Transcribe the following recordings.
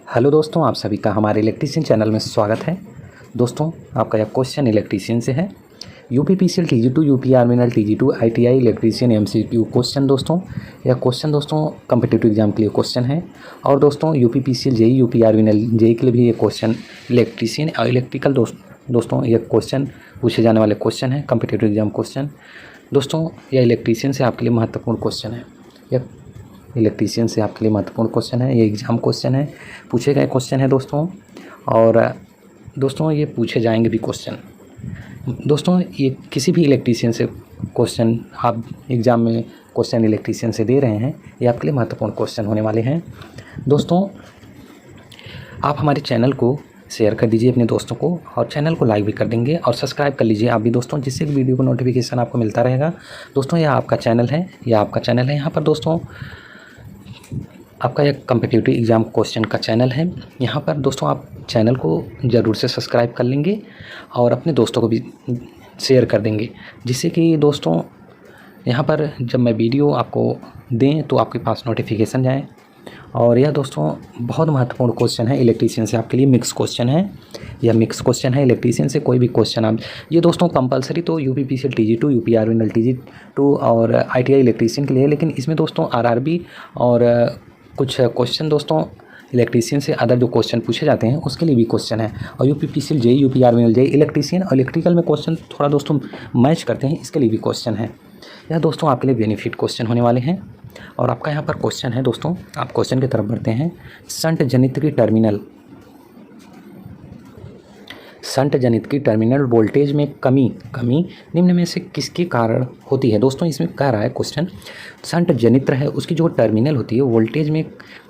Hello दोस्तों, आप सभी का हमारे इलेक्ट्रीशियन चैनल में स्वागत है। दोस्तों, आपका यह क्वेश्चन इलेक्ट्रीशियन से है। यूपीपीसीएल TG2 यूपी आर्मिनल TG2 ITI electrician MCQ question. दोस्तों, यह क्वेश्चन कम्पिटिटिव एग्जाम के लिए क्वेश्चन है। और दोस्तों, यूपीपीसीएल जेई यूपी आर्मिनल जेई के लिए भी ये क्वेश्चन इलेक्ट्रीशियन और इलेक्ट्रिकल दोस्तों ये क्वेश्चन पूछे जाने वाले क्वेश्चन है, कम्पिटिटिव एग्जाम क्वेश्चन। दोस्तों, यह इलेक्ट्रीशियन से आपके लिए महत्वपूर्ण क्वेश्चन है। यह इलेक्ट्रीशियन से आपके लिए महत्वपूर्ण क्वेश्चन है। ये एग्ज़ाम क्वेश्चन है, पूछे गए क्वेश्चन है दोस्तों। और दोस्तों, ये पूछे जाएंगे भी क्वेश्चन। दोस्तों, ये किसी भी इलेक्ट्रीशियन से क्वेश्चन आप एग्ज़ाम में क्वेश्चन इलेक्ट्रीशियन से दे रहे हैं, ये आपके लिए महत्वपूर्ण क्वेश्चन होने वाले हैं। दोस्तों, आप हमारे चैनल को शेयर कर दीजिए अपने दोस्तों को, और चैनल को लाइक भी कर देंगे और सब्सक्राइब कर लीजिए आप भी दोस्तों, जिससे कि वीडियो को नोटिफिकेशन आपको मिलता रहेगा। दोस्तों, यह आपका चैनल है, यहाँ पर दोस्तों आपका एक कम्पिटिटिव एग्ज़ाम क्वेश्चन का चैनल है। यहाँ पर दोस्तों आप चैनल को ज़रूर से सब्सक्राइब कर लेंगे और अपने दोस्तों को भी शेयर कर देंगे, जिससे कि दोस्तों यहाँ पर जब मैं वीडियो आपको दें तो आपके पास नोटिफिकेशन जाए। और यह दोस्तों बहुत महत्वपूर्ण क्वेश्चन है इलेक्ट्रीशियन से, आपके लिए मिक्स क्वेश्चन है। यह मिक्स क्वेश्चन है इलेक्ट्रीशियन से, कोई भी क्वेश्चन आप ये दोस्तों कंपलसरी तो यूपीपीसीएल TG2 यूपी आर्मिनल TG2 और ITI इलेक्ट्रीशियन के लिए है, लेकिन इसमें दोस्तों RRB और कुछ क्वेश्चन दोस्तों इलेक्ट्रीशियन से अदर जो क्वेश्चन पूछे जाते हैं उसके लिए भी क्वेश्चन है। और यूपीपीसीएल जेई यूपी आर्मिनल जेई इलेक्ट्रीशियन और इलेक्ट्रिकल में क्वेश्चन थोड़ा दोस्तों मैच करते हैं, इसके लिए भी क्वेश्चन है। यह दोस्तों आपके लिए बेनिफिट क्वेश्चन होने वाले हैं। और आपका यहाँ पर क्वेश्चन है दोस्तों, आप क्वेश्चन की तरफ बढ़ते हैं। शंट जनित्र की टर्मिनल वोल्टेज में कमी निम्न में से किसके कारण होती है। दोस्तों, इसमें कह रहा है क्वेश्चन, शंट जनित्र है उसकी जो टर्मिनल होती है वोल्टेज में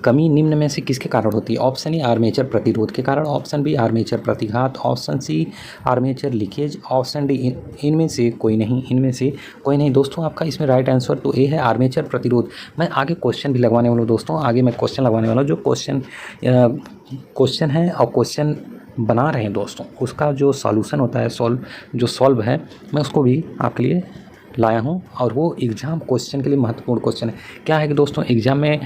कमी निम्न में से किसके कारण होती है। ऑप्शन ए आर्मेचर प्रतिरोध के कारण, ऑप्शन बी आर्मेचर प्रतिघात, option C armature leakage, option D इनमें से कोई नहीं। दोस्तों, आपका इसमें राइट आंसर तो ए है, आर्मेचर प्रतिरोध। मैं आगे क्वेश्चन भी लगवाने वाला हूँ दोस्तों, आगे मैं क्वेश्चन लगवाने वाला हूँ। जो क्वेश्चन है और क्वेश्चन बना रहे हैं दोस्तों, उसका जो सॉल्यूशन होता है, सॉल्व है, मैं उसको भी आपके लिए लाया हूं। और वो एग्ज़ाम क्वेश्चन के लिए महत्वपूर्ण क्वेश्चन है। क्या है कि दोस्तों एग्ज़ाम में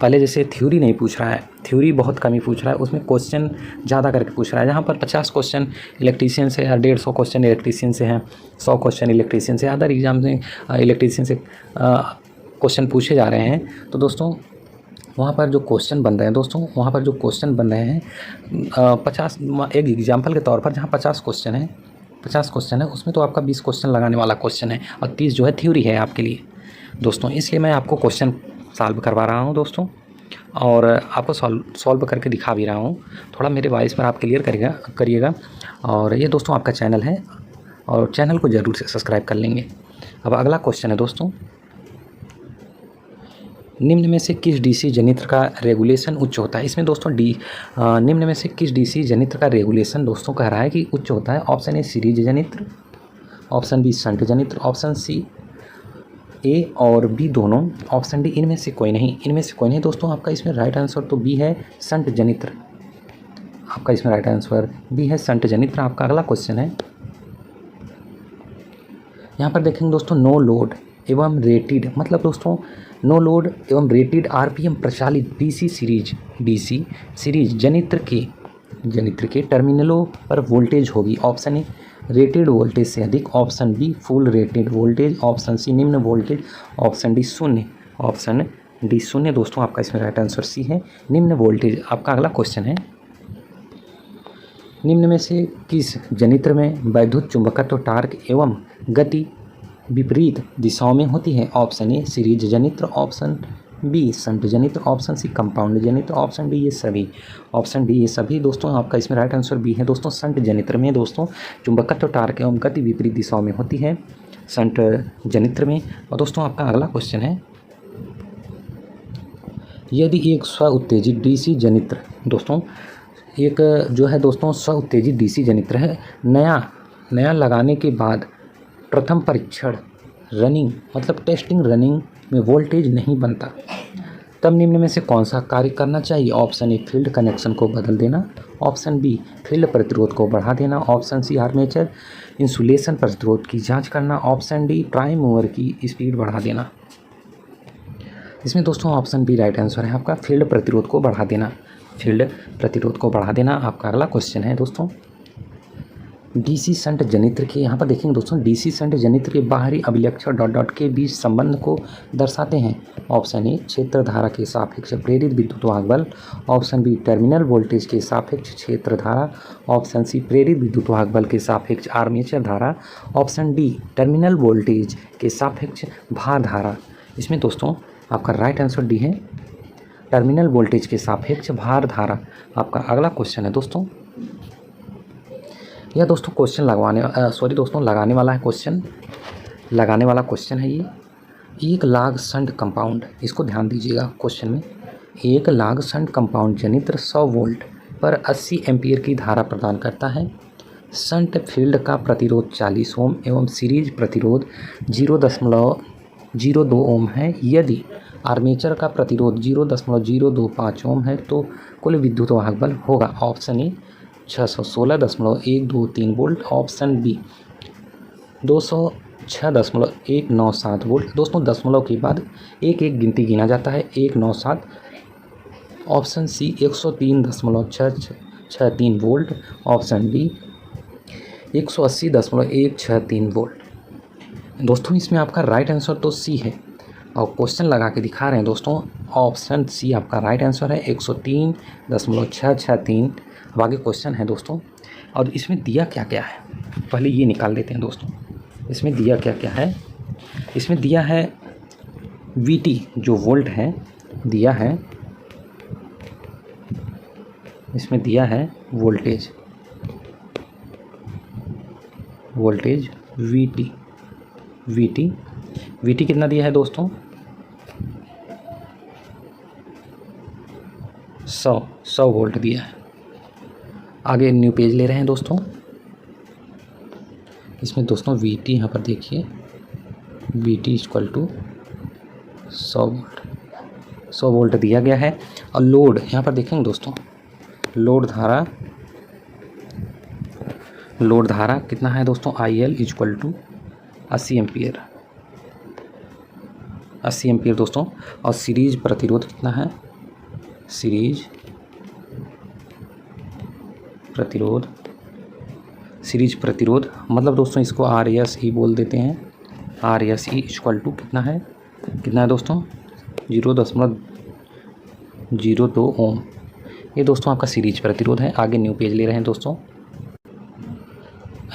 पहले जैसे थ्योरी नहीं पूछ रहा है, थ्योरी बहुत कम ही पूछ रहा है, उसमें क्वेश्चन ज़्यादा करके पूछ रहा है। जहाँ पर 50 क्वेश्चन इलेक्ट्रीशियन से या 150 क्वेश्चन इलेक्ट्रीशियन से हैं, 100 क्वेश्चन इलेक्ट्रीशियन से, अदर एग्ज़ाम में इलेक्ट्रीशियन से क्वेश्चन पूछे जा रहे हैं। तो दोस्तों वहाँ पर जो क्वेश्चन बन रहे हैं 50, एक एग्जाम्पल के तौर पर जहाँ 50 क्वेश्चन है उसमें तो आपका 20 क्वेश्चन लगाने वाला क्वेश्चन है और 30 जो है थ्योरी है आपके लिए दोस्तों। इसलिए मैं आपको क्वेश्चन सॉल्व करवा रहा हूँ दोस्तों, और आपको सॉल्व करके दिखा भी रहा हूँ। थोड़ा मेरे वॉइस पर आप क्लियर करिएगा। और ये दोस्तों आपका चैनल है, और चैनल को ज़रूर से सब्सक्राइब कर लेंगे। अब अगला क्वेश्चन है दोस्तों, निम्न में से किस डीसी जनित्र का रेगुलेशन उच्च होता है। इसमें दोस्तों निम्न में से किस डीसी जनित्र का रेगुलेशन दोस्तों कह रहा है कि उच्च होता है। ऑप्शन ए सीरीज जनित्र, ऑप्शन बी शंट जनित्र, ऑप्शन सी ए और बी दोनों, ऑप्शन डी इनमें से कोई नहीं। दोस्तों, आपका इसमें राइट आंसर तो बी है, शंट जनित्र। आपका इसमें राइट आंसर बी है, शंट जनित्र। आपका अगला क्वेश्चन है, यहाँ पर देखेंगे दोस्तों, नो लोड एवं रेटेड, मतलब दोस्तों नो लोड एवं रेटेड RPM प्रचालित DC सीरीज जनित्र के टर्मिनलों पर वोल्टेज होगी। ऑप्शन ए रेटेड वोल्टेज से अधिक, option B full rated voltage, option C निम्न वोल्टेज, ऑप्शन डी शून्य। दोस्तों, आपका इसमें राइट आंसर सी है, निम्न वोल्टेज। आपका अगला क्वेश्चन है, निम्न में से किस जनित्र में वैद्युत चुंबकत्व टार्क एवं गति विपरीत दिशाओं में होती है। ऑप्शन ए सीरीज जनित्र, ऑप्शन बी शंट जनित्र, ऑप्शन सी कंपाउंड जनित्र, ऑप्शन डी ये सभी। दोस्तों, आपका इसमें राइट आंसर बी है दोस्तों, शंट जनित्र में दोस्तों चुंबकत्व टार्क एवं गति विपरीत दिशाओं में होती है, शंट जनित्र में। और दोस्तों, आपका अगला क्वेश्चन है, यदि एक स्व उत्तेजित DC जनित्र, दोस्तों एक जो है दोस्तों स्व उत्तेजित DC जनित्र है, नया लगाने के बाद प्रथम परीक्षण रनिंग मतलब टेस्टिंग रनिंग में वोल्टेज नहीं बनता, तब निम्न में से कौन सा कार्य करना चाहिए। ऑप्शन ए फील्ड कनेक्शन को बदल देना, ऑप्शन बी फील्ड प्रतिरोध को बढ़ा देना, ऑप्शन सी आर्मेचर इंसुलेशन प्रतिरोध की जांच करना, ऑप्शन डी प्राइम मूवर की स्पीड बढ़ा देना। इसमें दोस्तों ऑप्शन बी राइट आंसर है आपका, फील्ड प्रतिरोध को बढ़ा देना। फील्ड प्रतिरोध को बढ़ा देना आपका अगला क्वेश्चन है दोस्तों। डीसी शंट जनित्र के, यहाँ पर देखेंगे दोस्तों, डीसी शंट जनित्र के बाहरी अभिलक्षण डॉट डॉट के बीच संबंध को दर्शाते हैं। ऑप्शन ए क्षेत्र धारा के सापेक्ष प्रेरित विद्युत वाहक बल, ऑप्शन बी टर्मिनल वोल्टेज के सापेक्ष क्षेत्र धारा, ऑप्शन सी प्रेरित विद्युत वाहक बल के सापेक्ष आर्मेचर धारा, ऑप्शन डी टर्मिनल वोल्टेज के सापेक्ष भार धारा। इसमें दोस्तों आपका राइट आंसर डी है, टर्मिनल वोल्टेज के सापेक्ष भार धारा आपका अगला क्वेश्चन है दोस्तों। यह दोस्तों क्वेश्चन लगाने वाला है क्वेश्चन, लगाने वाला क्वेश्चन है ये। एक लाग शंट कंपाउंड, इसको ध्यान दीजिएगा क्वेश्चन में, एक लाग शंट कंपाउंड जनित्र 100 वोल्ट पर 80 एम्पीयर की धारा प्रदान करता है। शंट फील्ड का प्रतिरोध 40 ओम एवं सीरीज प्रतिरोध 0.02 ओम है। यदि आर्मेचर का प्रतिरोध 0.025 ओम है तो कुल विद्युत वाहक बल होगा। Option A 616.123 volt, option B 206.197 volt. दोस्तों दशमलव के बाद एक गिनती गिना जाता है 197। Option C 103.663 volt, option B 180.163 volt. दोस्तों इसमें आपका राइट आंसर तो सी है और क्वेश्चन लगा के दिखा रहे हैं दोस्तों, ऑप्शन सी आपका राइट आंसर है 103.663। अब आगे क्वेश्चन है दोस्तों, और इसमें दिया क्या क्या है पहले ये निकाल लेते हैं दोस्तों। इसमें दिया क्या क्या है, इसमें दिया है VT जो वोल्ट है, दिया है, इसमें दिया है वोल्टेज VT कितना दिया है दोस्तों, 100 वोल्ट दिया है। आगे न्यू पेज ले रहे हैं दोस्तों। इसमें दोस्तों VT यहाँ पर देखिए, VT इक्वल टू 100 वोल्ट दिया गया है। और लोड यहाँ पर देखेंगे दोस्तों, लोड धारा कितना है दोस्तों, IL इक्वल टू 80 एम्पियर दोस्तों। और सीरीज प्रतिरोध कितना है, सीरीज प्रतिरोध मतलब दोस्तों इसको RSE बोल देते हैं। RSE इक्वल टू कितना है दोस्तों, 0.02 ओम। ये दोस्तों आपका सीरीज प्रतिरोध है। आगे न्यू पेज ले रहे हैं दोस्तों।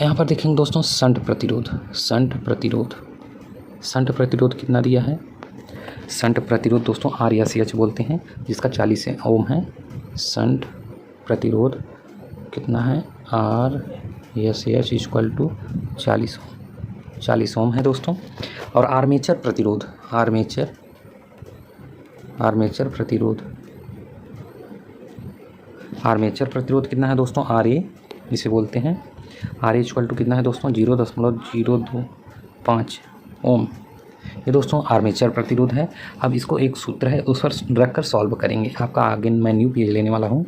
यहाँ पर देखेंगे दोस्तों शंट प्रतिरोध कितना दिया है, शंट प्रतिरोध दोस्तों RSH बोलते हैं, जिसका 40 ओम है। शंट प्रतिरोध कितना है, RSH इक्वल टू 40 ओम है दोस्तों। और आर्मेचर प्रतिरोध कितना है दोस्तों, RA जिसे बोलते हैं, RA इक्वल टू कितना है दोस्तों, 0.025 ओम। ये दोस्तों आर्मेचर प्रतिरोध है। अब इसको एक सूत्र है उस पर रखकर सॉल्व करेंगे। आपका आगे मैं न्यू पेज लेने वाला हूँ।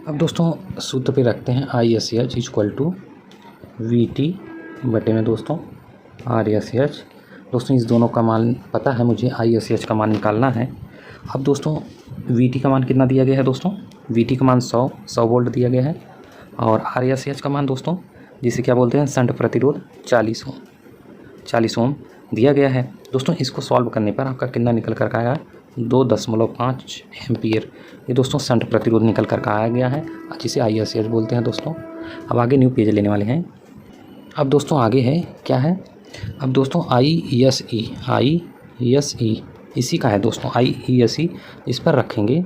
अब दोस्तों सूत्र पे रखते हैं ISH इक्वल टू VT बटे में दोस्तों RSH। दोस्तों इस दोनों का मान पता है मुझे, ISH का मान निकालना है। अब दोस्तों VT का मान कितना दिया गया है दोस्तों, VT का मान 100 वोल्ट दिया गया है। और RSH का मान दोस्तों जिसे क्या बोलते हैं, शंट प्रतिरोध 40 ओम दिया गया है। दोस्तों इसको सॉल्व करने पर आपका कितना निकल कर आया, 2.5 एम्पियर। ये दोस्तों शंट प्रतिरोध निकल कर आया गया है, जिसे ISH बोलते हैं दोस्तों। अब आगे न्यू पेज लेने वाले हैं। अब दोस्तों आगे है क्या है, अब दोस्तों ISE इसी का है दोस्तों, ISE इस पर रखेंगे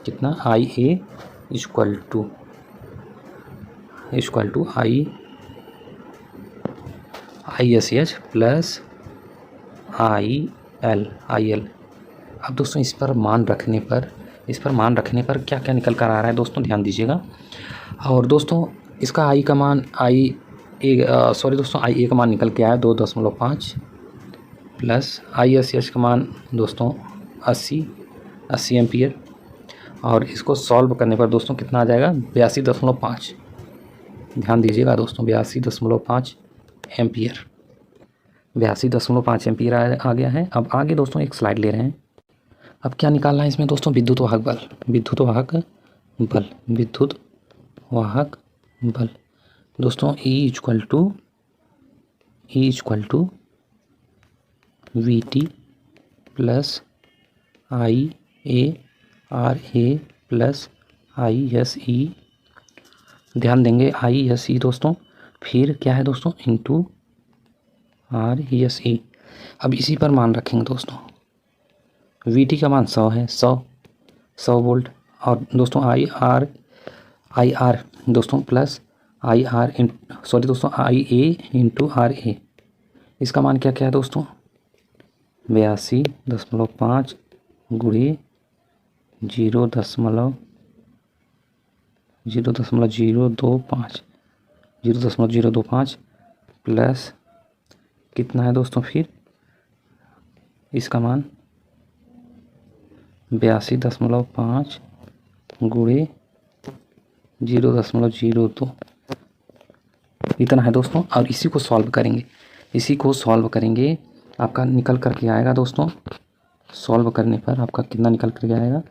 कितना, IA equal to ISH plus IL। अब दोस्तों इस पर मान रखने पर क्या क्या निकल कर आ रहा है दोस्तों, ध्यान दीजिएगा। और दोस्तों इसका IA का मान IA का मान निकल के आया 2.5 प्लस ISH का मान दोस्तों 80 एम्पियर। और इसको सॉल्व करने पर दोस्तों कितना आ जाएगा, 82.5। ध्यान दीजिएगा दोस्तों, 82.5 एम्पियर, 82.5 एम्पियर आ गया है। अब आगे दोस्तों एक स्लाइड ले रहे हैं। अब क्या निकालना है इसमें दोस्तों, विद्युत वाहक बल, विद्युत वाहक बल, विद्युत वाहक बल दोस्तों E equal to VT plus IARA plus ISE, ध्यान देंगे ISE दोस्तों, फिर क्या है दोस्तों इंटू RSE। अब इसी पर मान रखेंगे दोस्तों, VT का मान 100 है, 100 वोल्ट, और दोस्तों IR दोस्तों प्लस IA इंटू RA, इसका मान क्या क्या है दोस्तों 82.5 गुणे 0.025 प्लस कितना है दोस्तों, फिर इसका मान 82.5 गुणे 0.02, इतना है दोस्तों। और इसी को सॉल्व करेंगे, आपका निकल करके आएगा दोस्तों, सॉल्व करने पर आपका कितना निकल करके आएगा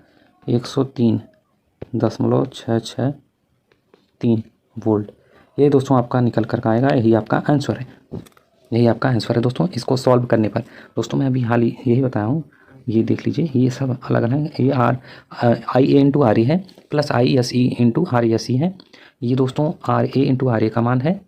103.663 वोल्ट। ये दोस्तों आपका निकल कर आएगा, यही आपका आंसर है दोस्तों। इसको सॉल्व करने पर दोस्तों, मैं अभी हाल ही यही बताया हूँ, ये देख लीजिए, ये सब अलग अलग है। ये IA इंटू RA है प्लस ISE इंटू RSE है। ये दोस्तों RA इंटू RA का मान है,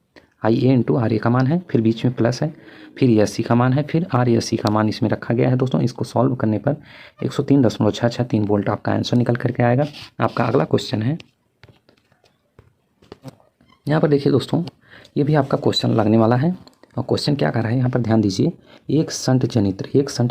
IA इंटू RA का मान है, फिर बीच में प्लस है, फिर SC का मान है, फिर RSE का मान इसमें रखा गया है दोस्तों। इसको सॉल्व करने पर 103.663 वोल्ट आपका आंसर निकल करके आएगा। आपका अगला क्वेश्चन है, यहाँ पर देखिए दोस्तों, ये भी आपका क्वेश्चन लगने वाला है। और क्वेश्चन क्या कर रहा है यहाँ पर ध्यान दीजिए, एक शंट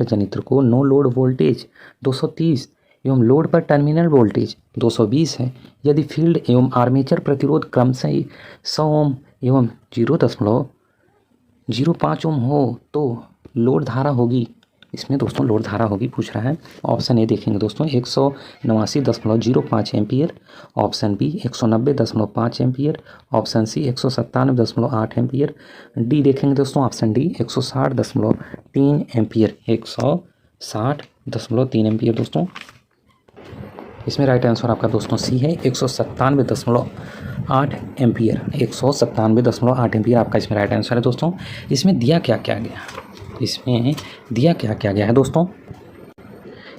जनित्र को नो लोड वोल्टेज 230 एवं लोड पर टर्मिनल वोल्टेज 220 है। यदि फील्ड एवं आर्मेचर प्रतिरोध क्रमशः 100 ओम एवं 0.05 ओम हो तो लोड धारा होगी, इसमें दोस्तों लोड धारा होगी पूछ रहा है। ऑप्शन ए देखेंगे दोस्तों 189.05 ampere, option B 190.5 ampere, option C 197.8 ampere, D देखेंगे दोस्तों ऑप्शन डी 160.3 एम्पियर, 160.3 एम्पियर दोस्तों। इसमें राइट आंसर आपका दोस्तों सी है 197.8 एम्पियर, 197.8 एम्पियर आपका इसमें राइट आंसर है दोस्तों। इसमें दिया क्या क्या गया है दोस्तों,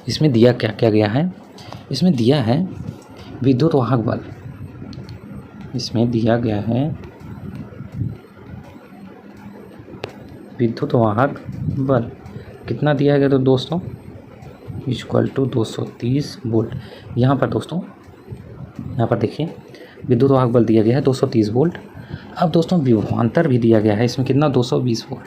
इसमें दिया क्या क्या गया है, इसमें दिया है विद्युत वाहक बल, इसमें दिया गया है विद्युत वाहक बल, कितना दिया गया तो दोस्तों इक्वल टू 230 वोल्ट। यहाँ पर दोस्तों, यहाँ पर देखिए विद्युत वाहक बल दिया गया है 230 वोल्ट। अब दोस्तों विभवांतर भी दिया गया है, इसमें कितना 220 वोल्ट,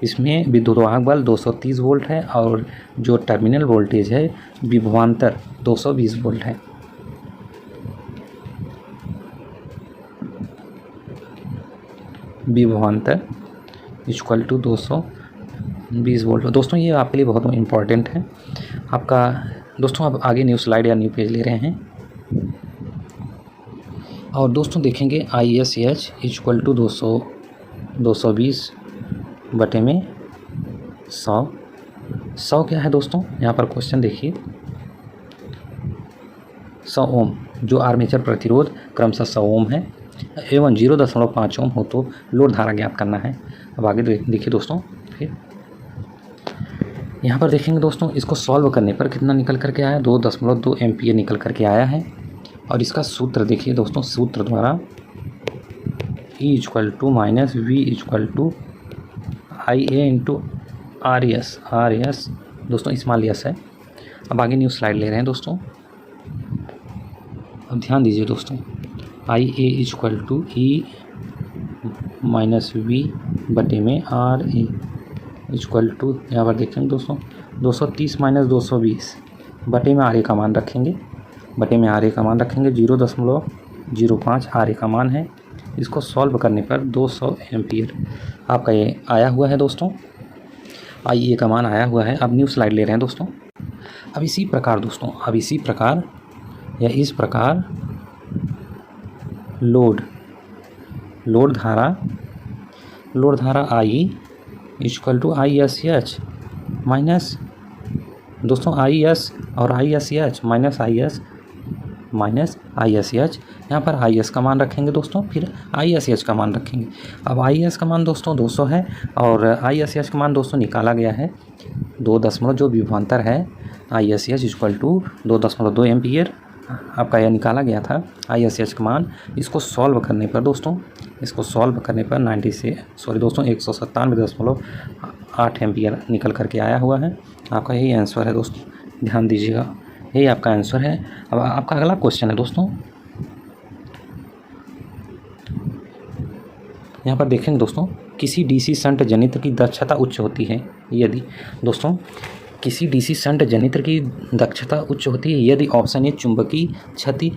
इसमें विद्युत वाहक बल 230 वोल्ट है और जो टर्मिनल वोल्टेज है विभवांतर 220 वोल्ट है। विभवांतर इक्वल टू 220 वोल्ट दोस्तों, ये आपके लिए बहुत इम्पॉर्टेंट है आपका दोस्तों। अब आगे न्यू स्लाइड या न्यू पेज ले रहे हैं और दोस्तों देखेंगे ISH इक्वल टू 220 बटे में 100 क्या है दोस्तों, यहाँ पर क्वेश्चन देखिए 100 ओम, जो आर्मेचर प्रतिरोध क्रमशः 100 ओम है एवं 0.5 ओम हो तो लोड धारा ज्ञात करना है। अब आगे देखिए दोस्तों, फिर यहाँ पर देखेंगे दोस्तों, इसको सॉल्व करने पर कितना निकल करके आया 2.2 एम्पियर निकल करके आया है। और इसका सूत्र देखिए दोस्तों, सूत्र द्वारा E equal to minus V equal to IA into RS दोस्तों स्मॉल s है। अब आगे न्यू स्लाइड ले रहे हैं दोस्तों। अब ध्यान दीजिए दोस्तों, IA equal to E minus V बटे में RA इक्वल टू, यहाँ पर देखेंगे दोस्तों 230 माइनस 220 बटे में RA का मान रखेंगे, 0.05 RA का मान है। इसको सॉल्व करने पर 200 एम्पियर आपका ये आया हुआ है दोस्तों, IA का मान आया हुआ है। अब न्यू स्लाइड ले रहे हैं दोस्तों। अब इसी प्रकार दोस्तों, इस प्रकार लोड धारा I equal to ISH minus दोस्तों आई एस और I S H minus I S H, यहाँ पर आई एस का मान रखेंगे दोस्तों, फिर आई एस एच का मान रखेंगे। अब आई एस का मान दोस्तों 200 है और आई एस एच का मान दोस्तों निकाला गया है 2 जो विभवांतर है I S H equal to 2.2 ampere आपका यह निकाला गया था आई एस एच का मान। इसको सॉल्व करने पर दोस्तों, इसको सॉल्व करने पर 197.8 एम्पियर निकल करके आया हुआ है। आपका यही आंसर है दोस्तों, ध्यान दीजिएगा, यही आपका आंसर है। अब आपका अगला क्वेश्चन है दोस्तों, यहाँ पर देखेंगे दोस्तों, किसी डीसी शंट जनित्र की दक्षता उच्च होती है यदि, दोस्तों किसी डीसी शंट जनित्र की दक्षता उच्च होती है यदि ऑप्शन ए चुंबकीय क्षति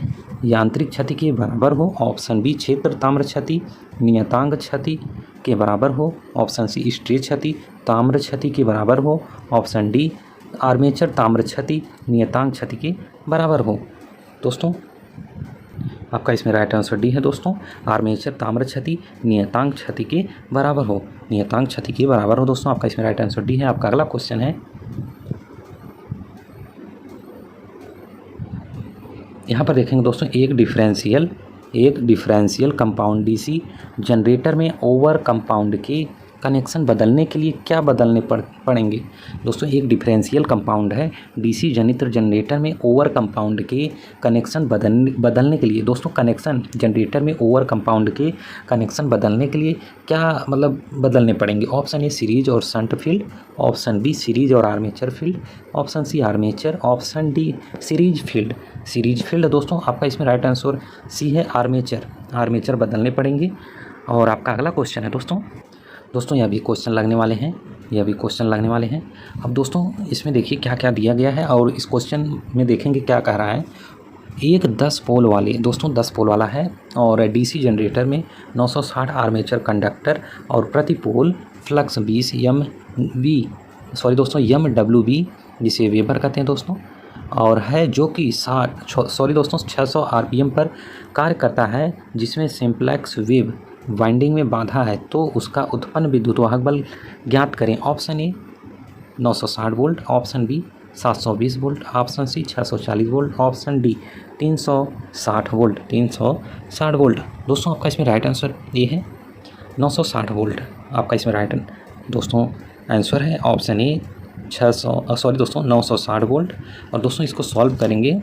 यांत्रिक क्षति के बराबर हो, ऑप्शन बी क्षेत्र ताम्र क्षति नियतांक क्षति के बराबर हो, ऑप्शन सी स्ट्रे क्षति ताम्र क्षति के बराबर हो, ऑप्शन डी आर्मेचर ताम्र क्षति नियतांक क्षति के बराबर हो। दोस्तों आपका इसमें राइट आंसर डी है दोस्तों, आर्मेचर ताम्र क्षति नियतांक क्षति के बराबर हो, नियतांक क्षति के बराबर हो। दोस्तों आपका इसमें राइट आंसर डी है। आपका अगला क्वेश्चन है, यहाँ पर देखेंगे दोस्तों, एक डिफरेंशियल कंपाउंड डीसी जनरेटर में ओवर कंपाउंड के कनेक्शन बदलने के लिए क्या बदलने पड़ेंगे। दोस्तों एक डिफरेंशियल कंपाउंड है डीसी जनित्र जनरेटर में ओवर कंपाउंड के कनेक्शन बदलने के लिए, दोस्तों कनेक्शन जनरेटर में ओवर कंपाउंड के कनेक्शन बदलने के लिए क्या मतलब बदलने पड़ेंगे। ऑप्शन ए सीरीज और shunt field, option B series और armature field, option C armature, option D series field. दोस्तों आपका इसमें राइट आंसर सी है, आर्मेचर बदलने पड़ेंगे। और आपका अगला क्वेश्चन है दोस्तों यह भी क्वेश्चन लगने वाले हैं। अब दोस्तों इसमें देखिए क्या क्या दिया गया है और इस क्वेश्चन में देखेंगे क्या कह रहा है। एक 10 पोल वाले, दोस्तों 10 पोल वाला है और डीसी जनरेटर में 960 आर्मेचर कंडक्टर और प्रति पोल फ्लक्स 20 MWB जिसे वेबर कहते हैं दोस्तों, और है जो कि 600 RPM पर कार्य करता है, जिसमें सिंप्लेक्स वेव वाइंडिंग में बाधा है, तो उसका उत्पन्न विद्युत वाहक बल ज्ञात करें। Option A 960 volt, option B 720 volt, option C 640 volt, option D 360 volt. दोस्तों आपका इसमें राइट आंसर ये है 960 वोल्ट। आपका इसमें राइट दोस्तों आंसर है ऑप्शन ए 960 वोल्ट। और दोस्तों इसको सॉल्व करेंगे,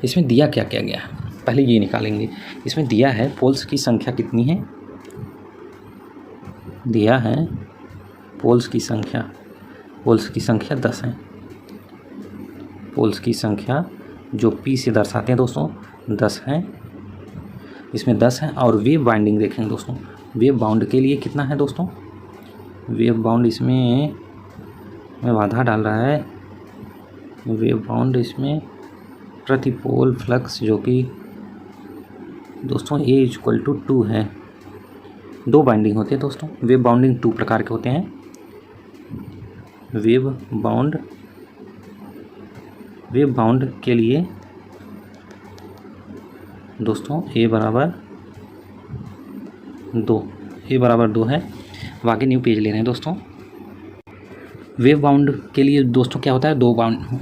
इसमें दिया क्या गया है पहले ये निकालेंगे। इसमें दिया है पोल्स की संख्या कितनी है, दिया है पोल्स की संख्या 10 है। पोल्स की संख्या जो P से दर्शाते हैं दोस्तों 10 है, इसमें 10 है। और वेव बाइंडिंग देखेंगे दोस्तों, वेव बाउंड के लिए कितना है दोस्तों, वेव बाउंड इसमें बाधा डाल रहा है, वेव बाउंड इसमें प्रति पोल फ्लक्स जो कि दोस्तों A = 2 है। 2 बाइंडिंग होती है दोस्तों, वेव बाउंडिंग 2 प्रकार के होते हैं। वेव बाउंड के लिए दोस्तों A बराबर 2 है। बाकी न्यू पेज ले रहे हैं दोस्तों। वेव बाउंड के लिए दोस्तों क्या होता है, 2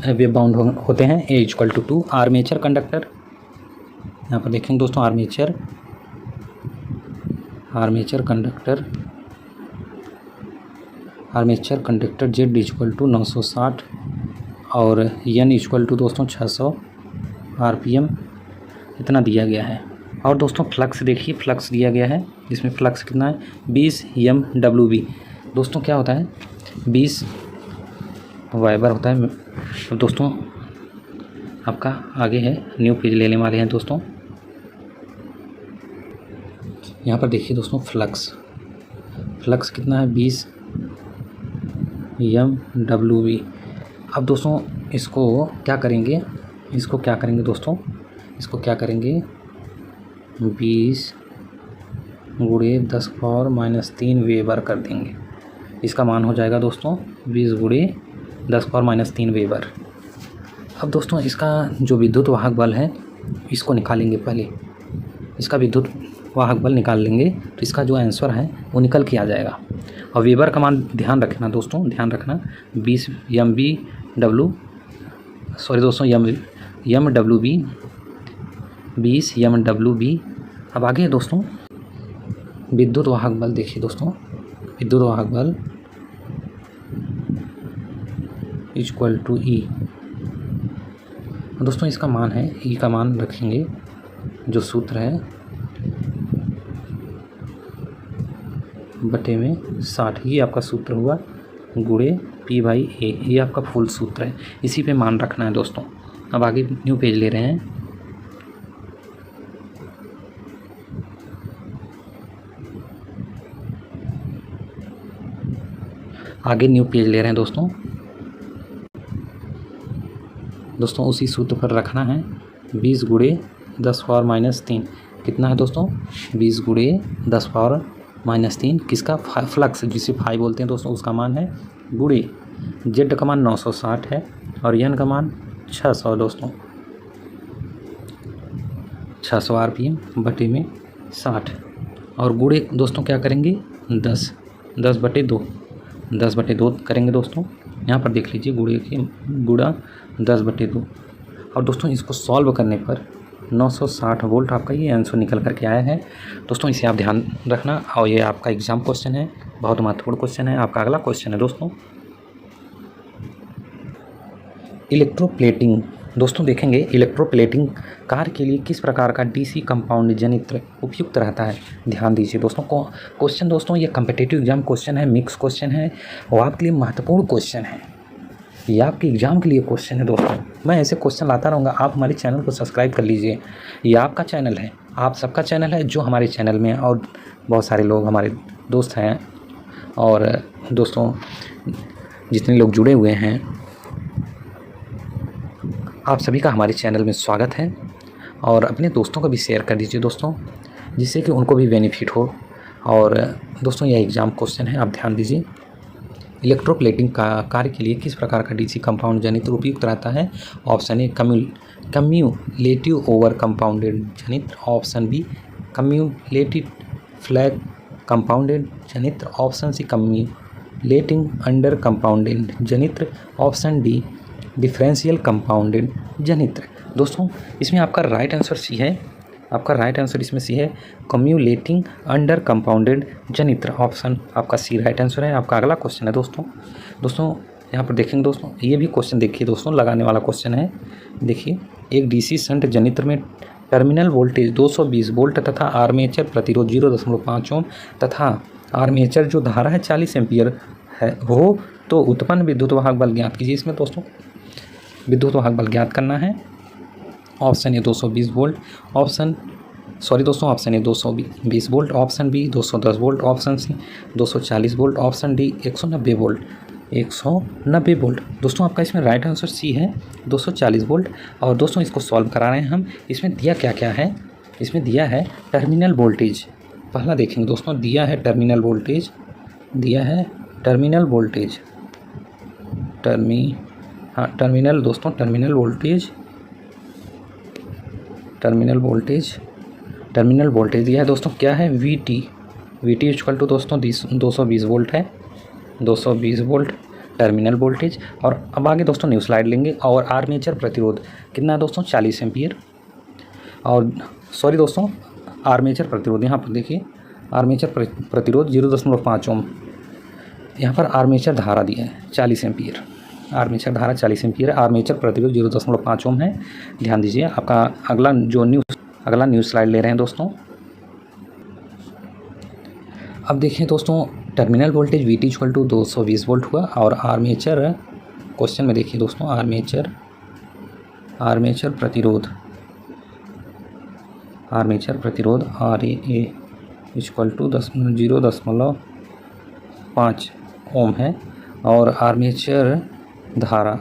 वेव बाउंड होते हैं। A = 2 आर्मेचर कंडक्टर, यहाँ पर देखेंगे दोस्तों आर्मेचर कंडक्टर Z = 960 और N = दोस्तों 600 RPM इतना दिया गया है। और दोस्तों फ्लक्स देखिए, फ्लक्स दिया गया है, इसमें फ्लक्स कितना है 20 MWB। दोस्तों क्या होता है 20 वेबर होता है। तो दोस्तों आपका आगे है, न्यू पेज लेने वाले हैं दोस्तों। यहाँ पर देखिए दोस्तों फ्लक्स कितना है 20 MWB। अब दोस्तों इसको क्या करेंगे दोस्तों, इसको क्या करेंगे 20 × 10⁻³ वेबर कर देंगे। इसका मान हो जाएगा दोस्तों 20 × 10⁻³ वेबर। अब दोस्तों इसका जो विद्युत वाहक बल है इसको निकालेंगे, पहले इसका विद्युत वाहक बल निकाल लेंगे तो इसका जो आंसर है वो निकल के आ जाएगा। और वेबर का मान ध्यान रखना दोस्तों, ध्यान रखना 20 MWB 20 MWB। अब आगे है दोस्तों विद्युत वाहक बल। देखिए दोस्तों विद्युत वाहक बल इक्वल टू E। दोस्तों इसका मान है, E का मान रखेंगे, जो सूत्र है बटे में 60, ये आपका सूत्र हुआ, गुणे P/A, ये आपका फुल सूत्र है, इसी पे मान रखना है दोस्तों। अब आगे न्यू पेज ले रहे हैं। आगे न्यू पेज ले रहे हैं दोस्तों। दोस्तों उसी सूत्र पर रखना है 20 गुणे 10 पावर -3। कितना है दोस्तों 20 गुणे 10 पावर -3, किसका फ्लक्स जिसे फाई बोलते हैं दोस्तों, उसका मान है, गुणे जेड का मान 960 है और एन का मान 600 दोस्तों, 600 RPM बटे में 60। और गुणे दोस्तों क्या करेंगे 10 बटे 2 करेंगे दोस्तों। यहाँ पर देख लीजिए गुणा 10 बटे 2। और दोस्तों इसको सॉल्व करने पर 960 वोल्ट आपका ये आंसर निकल करके आया है दोस्तों, इसे आप ध्यान रखना। और ये आपका एग्जाम क्वेश्चन है, बहुत महत्वपूर्ण क्वेश्चन है। आपका अगला क्वेश्चन है दोस्तों इलेक्ट्रोप्लेटिंग। दोस्तों देखेंगे इलेक्ट्रोप्लेटिंग कार के लिए किस प्रकार का DC कंपाउंड जनित्र उपयुक्त रहता है। ध्यान दीजिए दोस्तों क्वेश्चन दोस्तों ये कम्पिटिटिव एग्जाम क्वेश्चन है, मिक्स क्वेश्चन है और आपके लिए महत्वपूर्ण क्वेश्चन है, ये आपके एग्जाम के लिए क्वेश्चन है दोस्तों। मैं ऐसे क्वेश्चन लाता रहूँगा, आप हमारे चैनल को सब्सक्राइब कर लीजिए। ये आपका चैनल है, आप सबका चैनल है जो हमारे चैनल में और बहुत सारे लोग हमारे दोस्त हैं और दोस्तों जितने लोग जुड़े हुए हैं, आप सभी का हमारे चैनल में स्वागत है। और अपने दोस्तों को भी शेयर कर दीजिए दोस्तों, जिससे कि उनको भी बेनिफिट हो। और दोस्तों यह एग्ज़ाम क्वेश्चन है, आप ध्यान दीजिए। इलेक्ट्रोप्लेटिंग का कार्य के लिए किस प्रकार का DC कंपाउंड जनित्र उपयुक्त रहता है। Option A cumulative over compounded जनित्र, option B cumulative flat compounded जनित्र, option C cumulating under compounded जनित्र, ऑप्शन डी डिफरेंशियल कंपाउंडेड जनित्र। दोस्तों इसमें आपका राइट आंसर सी है, आपका राइट आंसर इसमें सी है कम्यूलेटिंग अंडर कंपाउंडेड जनित्र, ऑप्शन आपका सी राइट आंसर है। आपका अगला क्वेश्चन है दोस्तों यहाँ पर देखेंगे दोस्तों, ये भी क्वेश्चन देखिए दोस्तों, लगाने वाला क्वेश्चन है। देखिए एक DC शंट जनित्र में टर्मिनल वोल्टेज 220 वोल्ट तथा आर्मेचर प्रतिरोध 0.5 ओम तथा आर्मेचर जो धारा है 40 एम्पियर है हो तो उत्पन्न विद्युत वाहक बल ज्ञात कीजिए। इसमें दोस्तों विद्युत वाहक बल ज्ञात करना है। Option A 220 volt, option A 220 volt, option B 210 volt, option C 240 volt, option D 190 volt. दोस्तों आपका इसमें राइट आंसर सी है 240 वोल्ट। और दोस्तों इसको सॉल्व करा रहे हैं हम। इसमें दिया क्या क्या है, इसमें दिया है टर्मिनल वोल्टेज। पहला देखेंगे दोस्तों, दिया है टर्मिनल वोल्टेज, टर्मिनल वोल्टेज दिया है दोस्तों, क्या है VT इक्वल टू दोस्तों 220 वोल्ट है, 220 वोल्ट टर्मिनल वोल्टेज। और अब आगे दोस्तों न्यू स्लाइड लेंगे। और आर्मेचर प्रतिरोध कितना है दोस्तों 40 एम्पियर। और दोस्तों आर्मेचर प्रतिरोध यहाँ पर देखिए, आर्मेचर प्रतिरोध 0.5 ओम। यहाँ पर आर्मेचर धारा दिया है 40 एम्पियर, आर्मेचर धारा 40 एम्पियर, आर्मेचर प्रतिरोध 0.5 ओम है। ध्यान दीजिए। आपका अगला न्यू स्लाइड ले रहे हैं दोस्तों। अब देखिए दोस्तों terminal voltage VT equal to 220 volt हुआ। और आर्मेचर क्वेश्चन में देखिए दोस्तों, आर्मेचर प्रतिरोध RA इक्वल टू 0.5 ओम है। और आर्मेचर धारा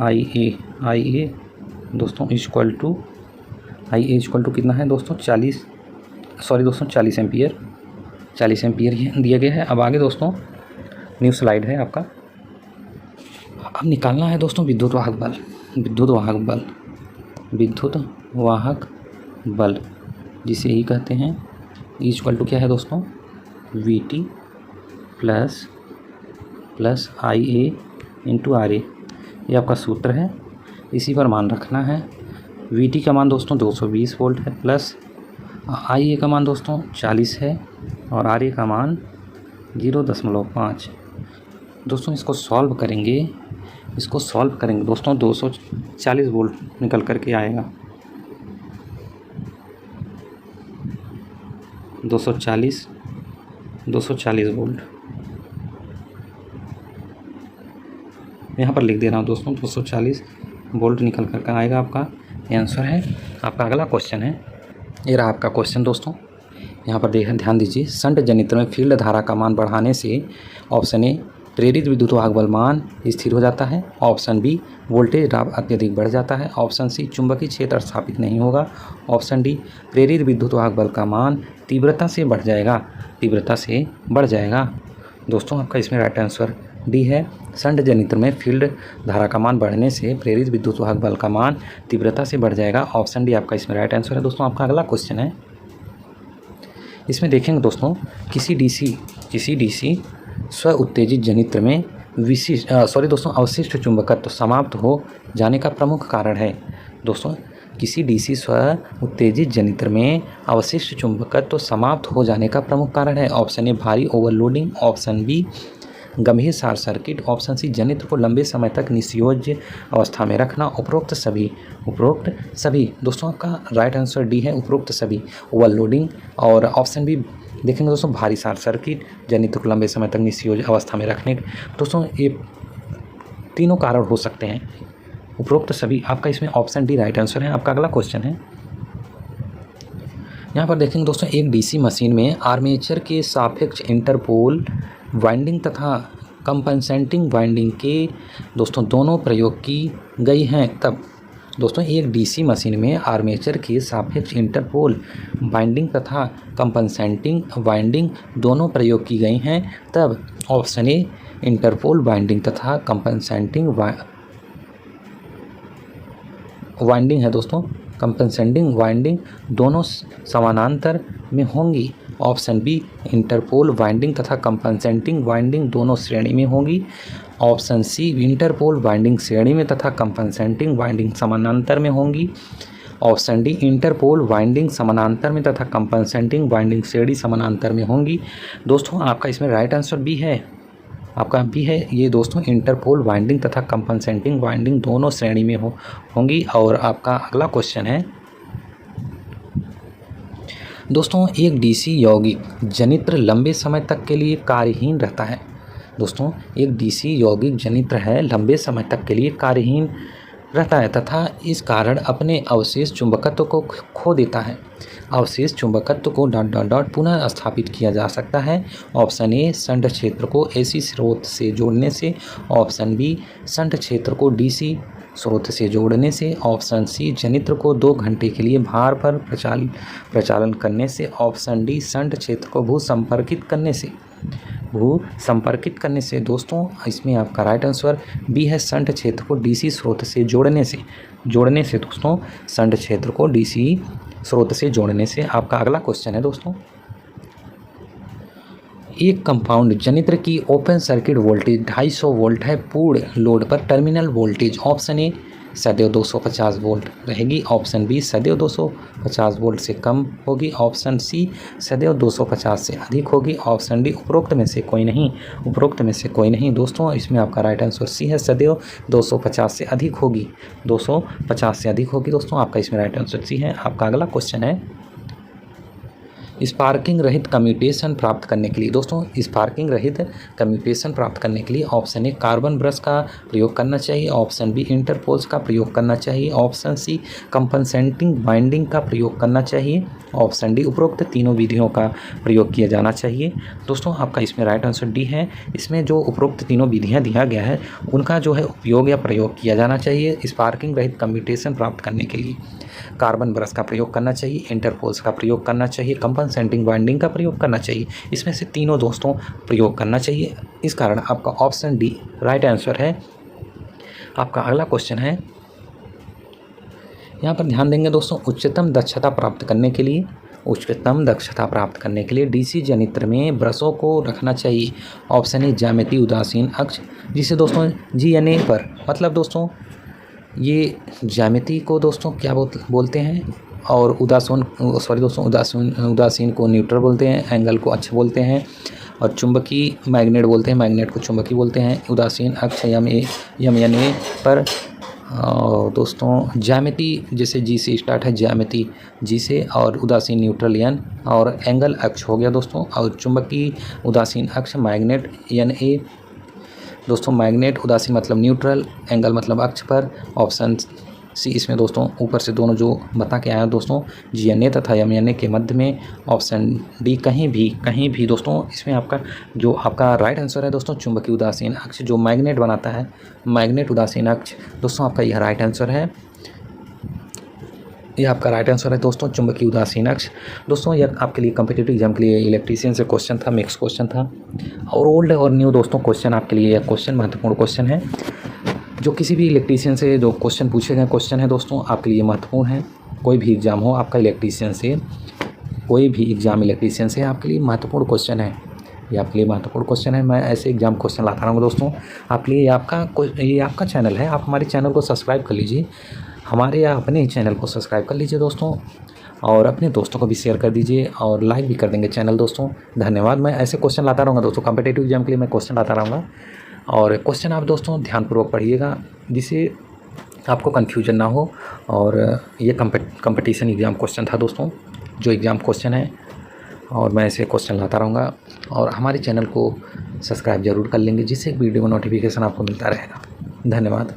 IA दोस्तों इक्वल टू कितना है दोस्तों 40 एम्पियर, 40 एम्पियर ये दिया गया है। अब आगे दोस्तों न्यू स्लाइड है आपका। अब निकालना है दोस्तों विद्युत वाहक बल जिसे ही कहते हैं इक्वल टू क्या है दोस्तों, V T plus I A into R A, ये आपका सूत्र है। इसी पर मान रखना है। वी टी का मान दोस्तों 220 वोल्ट है, प्लस आई ए का मान दोस्तों 40 है, और आर ए का मान 0.5। दोस्तों इसको सॉल्व करेंगे दोस्तों 240 वोल्ट निकल करके आएगा। 240 वोल्ट यहाँ पर लिख दे रहा हूँ दोस्तों, 240 वोल्ट निकल कर आएगा। आपका ये आंसर है। आपका अगला क्वेश्चन है, ये रहा आपका क्वेश्चन दोस्तों। यहाँ पर ध्यान दीजिए, शंट जनित्र में फील्ड धारा का मान बढ़ाने से ऑप्शन ए प्रेरित विद्युत वाहक बल मान स्थिर हो जाता है, ऑप्शन बी वोल्टेज ड्रॉप अत्यधिक बढ़ जाता है, ऑप्शन सी चुंबकीय क्षेत्र स्थापित नहीं होगा, ऑप्शन डी प्रेरित विद्युत वाहक बल का मान तीव्रता से बढ़ जाएगा। दोस्तों आपका इसमें राइट आंसर डी है। शंट जनित्र में फील्ड धारा का मान बढ़ने से प्रेरित विद्युत वाहक बल का मान तीव्रता से बढ़ जाएगा। ऑप्शन डी आपका इसमें राइट आंसर है। दोस्तों आपका अगला क्वेश्चन है, इसमें देखेंगे दोस्तों, किसी डीसी स्व उत्तेजित जनित्र में अवशिष्ट चुंबकत्व समाप्त हो जाने का प्रमुख कारण है। दोस्तों किसी डीसी स्व उत्तेजित जनित्र में अवशिष्ट चुंबकत्व समाप्त हो जाने का प्रमुख कारण है। ऑप्शन ए भारी ओवरलोडिंग, ऑप्शन बी गंभीर शॉर्ट सर्किट, ऑप्शन सी जनित्र को लंबे समय तक निष्योज्य अवस्था में रखना, उपरोक्त सभी। दोस्तों आपका राइट आंसर डी है, उपरोक्त सभी, ओवरलोडिंग। और ऑप्शन बी देखेंगे दोस्तों, भारी शॉर्ट सर्किट, जनित्र को लंबे समय तक निष्योज्य अवस्था में रखने। दोस्तों ये तीनों कारण हो सकते हैं, उपरोक्त सभी। आपका इसमें ऑप्शन डी राइट आंसर है। आपका अगला क्वेश्चन है, यहाँ पर देखेंगे दोस्तों, एक डीसी मशीन में आर्मेचर के सापेक्ष इंटरपोल वाइंडिंग तथा कंपनसेटिंग वाइंडिंग के दोस्तों दोनों प्रयोग की गई हैं। तब दोस्तों एक डीसी मशीन में आर्मेचर के सापेक्ष इंटरपोल वाइंडिंग तथा कंपनसेटिंग वाइंडिंग दोनों प्रयोग की गई हैं। तब ऑप्शन ए इंटरपोल वाइंडिंग तथा कंपनसेटिंग वाइंडिंग है दोस्तों, कंपनसेटिंग वाइंडिंग दोनों समानांतर में होंगी। ऑप्शन बी इंटरपोल वाइंडिंग तथा कंपनसेटिंग वाइंडिंग दोनों श्रेणी में होंगी। ऑप्शन सी इंटरपोल वाइंडिंग श्रेणी में तथा कंपनसेटिंग वाइंडिंग समानांतर में होंगी। ऑप्शन डी इंटरपोल वाइंडिंग समानांतर में तथा कंपनसेटिंग वाइंडिंग श्रेणी समानांतर में होंगी। दोस्तों आपका इसमें राइट आंसर बी है, आपका बी है ये दोस्तों, इंटरपोल वाइंडिंग तथा कंपनसेटिंग वाइंडिंग दोनों श्रेणी में होंगी। और आपका अगला क्वेश्चन है दोस्तों, एक डीसी यौगिक जनित्र लंबे समय तक के लिए कार्यहीन रहता है। दोस्तों एक डीसी यौगिक जनित्र है, लंबे समय तक के लिए कार्यहीन रहता है तथा इस कारण अपने अवशेष चुंबकत्व को खो देता है। अवशेष चुंबकत्व को ... पुनः स्थापित किया जा सकता है। ऑप्शन ए शंट क्षेत्र को एसी स्रोत से जोड़ने से, ऑप्शन बी शंट क्षेत्र को डीसी स्रोत से जोड़ने से, ऑप्शन सी जनित्र को 2 घंटे के लिए भार पर प्रचालन करने से, ऑप्शन डी शंट क्षेत्र को भू संपर्कित करने से। दोस्तों इसमें आपका राइट आंसर बी है, शंट क्षेत्र को डीसी स्रोत से जोड़ने से दोस्तों, शंट क्षेत्र को डीसी स्रोत से जोड़ने से। आपका अगला क्वेश्चन है दोस्तों, एक कंपाउंड जनित्र की ओपन सर्किट वोल्टेज 250 वोल्ट है, पूर्ण लोड पर टर्मिनल वोल्टेज ऑप्शन ए सदैव 250 वोल्ट रहेगी, ऑप्शन बी सदैव 250 वोल्ट से कम होगी, ऑप्शन सी सदैव 250 से अधिक होगी, ऑप्शन डी उपरोक्त में से कोई नहीं। दोस्तों इसमें आपका राइट आंसर सी है, सदैव 250 से अधिक होगी, 250 से अधिक होगी। दोस्तों आपका इसमें राइट आंसर सी है। आपका अगला क्वेश्चन है, स्पार्किंग रहित कम्यूटेशन प्राप्त करने के लिए। दोस्तों स्पार्किंग रहित कम्यूटेशन प्राप्त करने के लिए ऑप्शन ए कार्बन ब्रश का प्रयोग करना चाहिए, ऑप्शन बी इंटरपोल्स का प्रयोग करना चाहिए, ऑप्शन सी कंपनसेटिंग वाइंडिंग का प्रयोग करना चाहिए, ऑप्शन डी उपरोक्त तीनों विधियों का प्रयोग किया जाना चाहिए। दोस्तों आपका इसमें राइट आंसर डी है। इसमें जो उपरोक्त तीनों विधियाँ दिया गया है उनका जो है उपयोग या प्रयोग किया जाना चाहिए। स्पार्किंग रहित कम्यूटेशन प्राप्त करने के लिए कार्बन ब्रश का प्रयोग करना चाहिए, इंटरपोल्स का प्रयोग करना चाहिए, कंपनसेटिंग वाइंडिंग का प्रयोग करना चाहिए। इसमें से तीनों दोस्तों प्रयोग करना चाहिए। इस कारण आपका ऑप्शन डी राइट आंसर है। आपका अगला क्वेश्चन है, यहाँ पर ध्यान देंगे दोस्तों, उच्चतम दक्षता प्राप्त करने के लिए उच्चतम दक्षता प्राप्त करने के लिए डीसी जनित्र में ब्रशों को रखना चाहिए। ऑप्शन ए ज्यामिति उदासीन अक्ष, जिसे दोस्तों GNA पर, मतलब दोस्तों ये ज्यामिति को दोस्तों क्या बोलते हैं, और उदासीन को न्यूट्रल बोलते हैं, एंगल को अक्ष बोलते हैं, और चुंबकीय मैग्नेट बोलते हैं, मैग्नेट को चुंबकीय बोलते हैं। उदासीन अक्ष MNA पर दोस्तों ज्यामिति जैसे G से स्टार्ट है, ज्यामिति G से, और उदासीन न्यूट्रल N, और एंगल अक्ष हो गया दोस्तों, और चुंबकीय उदासीन अक्ष मैग्नेट NA दोस्तों। मैग्नेट उदासीन मतलब न्यूट्रल, एंगल मतलब अक्ष पर। ऑप्शन सी इसमें दोस्तों ऊपर से दोनों जो बता के आया दोस्तों, GNA तथा MNA के मध्य में। ऑप्शन डी कहीं भी दोस्तों इसमें आपका राइट आंसर है दोस्तों चुंबकीय उदासीन अक्ष, जो मैग्नेट बनाता है, मैग्नेट उदासीन अक्ष दोस्तों आपका यह राइट आंसर है। यह आपका राइट आंसर है दोस्तों चुंबकीय उदासीन अक्ष। दोस्तों यह आपके लिए कॉम्पिटिटिव एग्जाम के लिए इलेक्ट्रीशियन से क्वेश्चन था, मिक्स क्वेश्चन था, और ओल्ड और न्यू दोस्तों क्वेश्चन आपके लिए, यह क्वेश्चन महत्वपूर्ण क्वेश्चन है। जो किसी भी इलेक्ट्रीशियन से जो क्वेश्चन पूछे गए क्वेश्चन है दोस्तों आपके लिए महत्वपूर्ण है। कोई भी एग्ज़ाम हो आपका इलेक्ट्रीशियन से, कोई भी एग्ज़ाम इलेक्ट्रीशियन से आपके लिए महत्वपूर्ण क्वेश्चन है, ये आपके लिए महत्वपूर्ण क्वेश्चन है। मैं ऐसे एग्जाम क्वेश्चन लाता रहूँगा दोस्तों आपके लिए। ये आपका चैनल है, आप हमारे चैनल को सब्सक्राइब कर लीजिए, हमारे या अपने चैनल को सब्सक्राइब कर लीजिए दोस्तों, और अपने दोस्तों को भी शेयर कर दीजिए, और लाइक भी कर देंगे चैनल दोस्तों। धन्यवाद। मैं ऐसे क्वेश्चन लाता रहूँगा दोस्तों, कॉम्पिटिटिव एग्जाम के लिए मैं क्वेश्चन लाता रहूँगा, और क्वेश्चन आप दोस्तों ध्यानपूर्वक पढ़िएगा जिससे आपको कन्फ्यूजन ना हो। और ये कंपटीशन एग्ज़ाम क्वेश्चन था दोस्तों, जो एग्ज़ाम क्वेश्चन है, और मैं ऐसे क्वेश्चन लाता रहूँगा, और हमारे चैनल को सब्सक्राइब ज़रूर कर लेंगे जिससे वीडियो का नोटिफिकेशन आपको मिलता रहेगा। धन्यवाद।